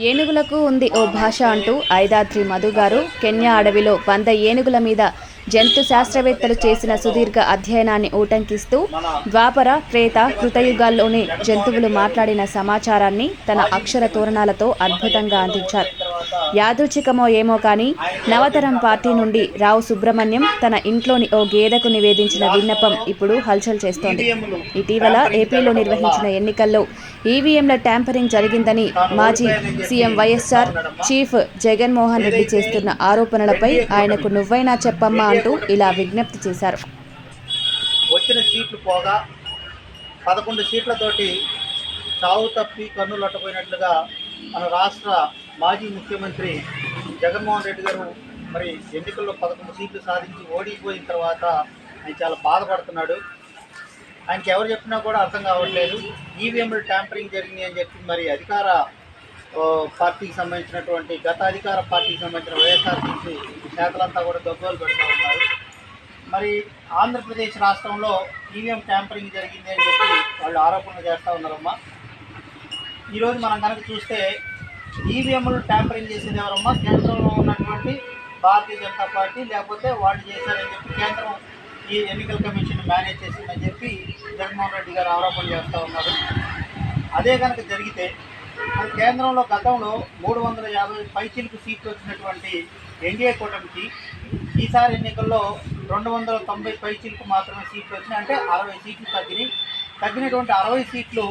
ఏనుగులకు ఉంది ఓ భాష అంటూ ఐదాద్రి మధు గారు కెన్యా అడవిలో 100 ఏనుగుల మీద జంతు శాస్త్రవేత్తలు చేసిన సుదీర్ఘ అధ్యయనాన్ని ఊటంకిస్తూ ద్వాపర, త్రేత, కృతయుగాల్లోనే జంతువులు మాట్లాడిన సమాచారాన్ని తన అక్షర తోరణాలతో అద్భుతంగా అందించారు. యాదృచ్ఛికమో ఏమో కానీ నవతరం పార్టీ నుండి రావు సుబ్రహ్మణ్యం తన ఇంట్లోని ఓ గేదెకు నివేదించిన విన్నపం ఇప్పుడు హల్చల్ చేస్తోంది. ఇటీవల ఏపీలో నిర్వహించిన ఎన్నికల్లో ఈవీఎంల ట్యాంపరింగ్ జరిగిందని మాజీ సీఎం వైఎస్ఆర్ చీఫ్ జగన్మోహన్ రెడ్డి చేస్తున్న ఆరోపణలపై ఆయనకు నువ్వైనా చెప్పమ్మా అంటూ ఇలా విజ్ఞప్తి చేశారు. వచ్చిన సీట్లు పోగా 11 సీట్లతోటి చావు తప్పి కన్నులట్టపోయినట్లుగా మన రాష్ట్ర మాజీ ముఖ్యమంత్రి జగన్మోహన్ రెడ్డి గారు మరి ఎన్నికల్లో 11 సీట్లు సాధించి ఓడిపోయిన తర్వాత ఆయన చాలా బాధపడుతున్నాడు. ఆయనకి ఎవరు చెప్పినా కూడా అర్థం కావట్లేదు. ఈవీఎంలు ట్యాంపరింగ్ జరిగింది అని చెప్పి మరి అధికార పార్టీకి సంబంధించినటువంటి గత అధికార పార్టీకి సంబంధించిన వైఎస్ఆర్సీపీ నేతలంతా కూడా దొంగలు పెడుతూ ఉన్నారు. మరి ఆంధ్రప్రదేశ్ రాష్ట్రంలో ఈవీఎం ట్యాంపరింగ్ జరిగింది అని చెప్పి వాళ్ళు ఆరోపణలు చేస్తూ ఉన్నారమ్మా. ఈరోజు మనం కనుక చూస్తే ఈవీఎంలు ట్యాంపరింగ్ చేసేది ఎవరమ్మా? కేంద్రంలో ఉన్నటువంటి భారతీయ జనతా పార్టీ, లేకపోతే వాళ్ళు చేశారని చెప్పి కేంద్రం ఈ ఎన్నికల కమిషన్ మేనేజ్ చేసిందని చెప్పి జగన్మోహన్ రెడ్డి గారు ఆరోపణ చేస్తూ ఉన్నారు. అదే కనుక జరిగితే మరి కేంద్రంలో గతంలో 350 పైచిలకు సీట్లు వచ్చినటువంటి ఎన్డీఏ కూటమికి ఈసారి ఎన్నికల్లో 290 పైచిలకు మాత్రమే సీట్లు వచ్చినాయి. అంటే 60 సీట్లు తగ్గినటువంటి 60 సీట్లు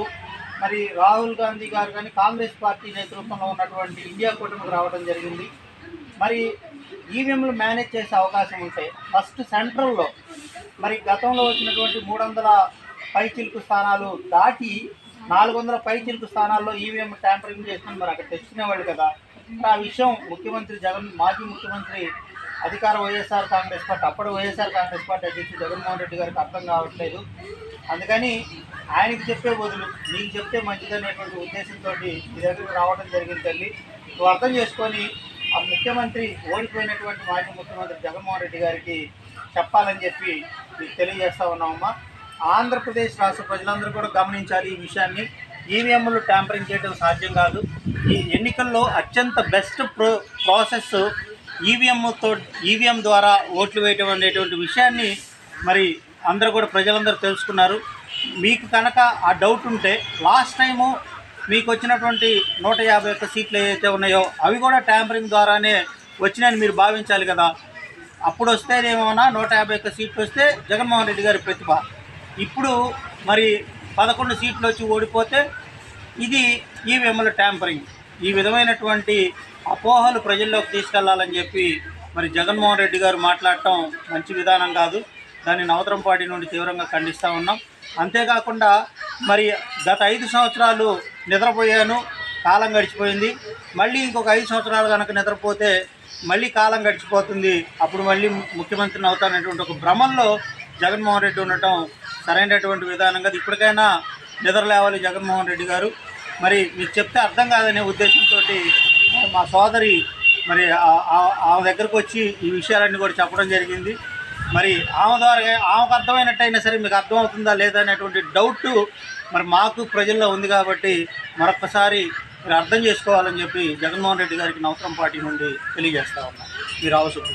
మరి రాహుల్ గాంధీ గారు కానీ కాంగ్రెస్ పార్టీ నేతృత్వంలో ఉన్నటువంటి ఇండియా కూటమికి రావడం జరిగింది. మరి ఈవీఎంలు మేనేజ్ చేసే అవకాశం ఉంటే ఫస్ట్ సెంట్రల్లో మరి గతంలో వచ్చినటువంటి 300 పైచిలకు స్థానాలు దాటి 400 పైచిలకు స్థానాల్లో ఈవీఎం ట్యాంపరింగ్ చేసుకుని మరి అక్కడ తెచ్చుకునేవాళ్ళు కదా. ఆ విషయం ముఖ్యమంత్రి మాజీ ముఖ్యమంత్రి అధికార వైఎస్ఆర్ కాంగ్రెస్ పార్టీ, అప్పుడు వైఎస్ఆర్ కాంగ్రెస్ పార్టీ అధ్యక్షుడు జగన్మోహన్ రెడ్డి గారికి అర్థం కావట్లేదు. అందుకని ఆయనకి చెప్పే బదులు నీకు చెప్తే మంచిదనేటువంటి ఉద్దేశంతో మీ దగ్గరికి రావడం జరిగింది. తల్లి, నువ్వు అర్థం చేసుకొని ఆ ముఖ్యమంత్రి ఓడిపోయినటువంటి మాజీ ముఖ్యమంత్రి జగన్మోహన్ రెడ్డి గారికి చెప్పాలని చెప్పి మీకు తెలియజేస్తా ఉన్నామమ్మా. ఆంధ్రప్రదేశ్ రాష్ట్ర ప్రజలందరూ కూడా గమనించాలి ఈ విషయాన్ని. ఈవీఎంలు ట్యాంపరింగ్ చేయడం సాధ్యం కాదు. ఈ ఎన్నికల్లో అత్యంత బెస్ట్ ప్రాసెస్ ఈవీఎం ద్వారా ఓట్లు వేయటం అనేటువంటి విషయాన్ని మరి అందరూ కూడా ప్రజలందరూ తెలుసుకున్నారు. మీకు కనుక ఆ డౌట్ ఉంటే లాస్ట్ టైము మీకు వచ్చినటువంటి 151 సీట్లు ఏవైతే ఉన్నాయో అవి కూడా ట్యాంపరింగ్ ద్వారానే వచ్చినాయని మీరు భావించాలి కదా. అప్పుడు వస్తేనేమోనా 151 సీట్లు వస్తే జగన్మోహన్ రెడ్డి గారి ప్రతిభ. ఇప్పుడు మరి 11 సీట్లు వచ్చి ఓడిపోతే ఇది ఈవీఎంల ట్యాంపరింగ్. ఈ విధమైనటువంటి అపోహలు ప్రజల్లోకి తీసుకెళ్లాలని చెప్పి మరి జగన్మోహన్ రెడ్డి గారు మాట్లాడటం మంచి విధానం కాదు. దాన్ని నవతరం పార్టీ నుండి తీవ్రంగా ఖండిస్తూ ఉన్నాం. అంతేకాకుండా మరి గత 5 సంవత్సరాలు నిద్రపోయాను, కాలం గడిచిపోయింది, మళ్ళీ ఇంకొక 5 సంవత్సరాలు కనుక నిద్రపోతే మళ్ళీ కాలం గడిచిపోతుంది, అప్పుడు మళ్ళీ ముఖ్యమంత్రిని అవుతానటువంటి ఒక భ్రమంలో జగన్మోహన్ రెడ్డి ఉండటం సరైనటువంటి విధానం కాదు. ఇప్పటికైనా నిద్ర లేవాలి జగన్మోహన్ రెడ్డి గారు. మరి మీకు చెప్తే అర్థం కాదనే ఉద్దేశంతో మా సోదరి మరి ఆమె దగ్గరకు వచ్చి ఈ విషయాలన్నీ కూడా చెప్పడం జరిగింది. మరి ఆమె ద్వారా ఆమెకు అర్థమైనట్టయినా సరే మీకు అర్థమవుతుందా లేదా అనేటువంటి డౌట్ మరి మాకు ప్రజల్లో ఉంది. కాబట్టి మరొకసారి మీరు అర్థం చేసుకోవాలని చెప్పి జగన్మోహన్ రెడ్డి గారికి నవతరం పార్టీ నుండి తెలియజేస్తా ఉన్నాం. మీరు అవసరం.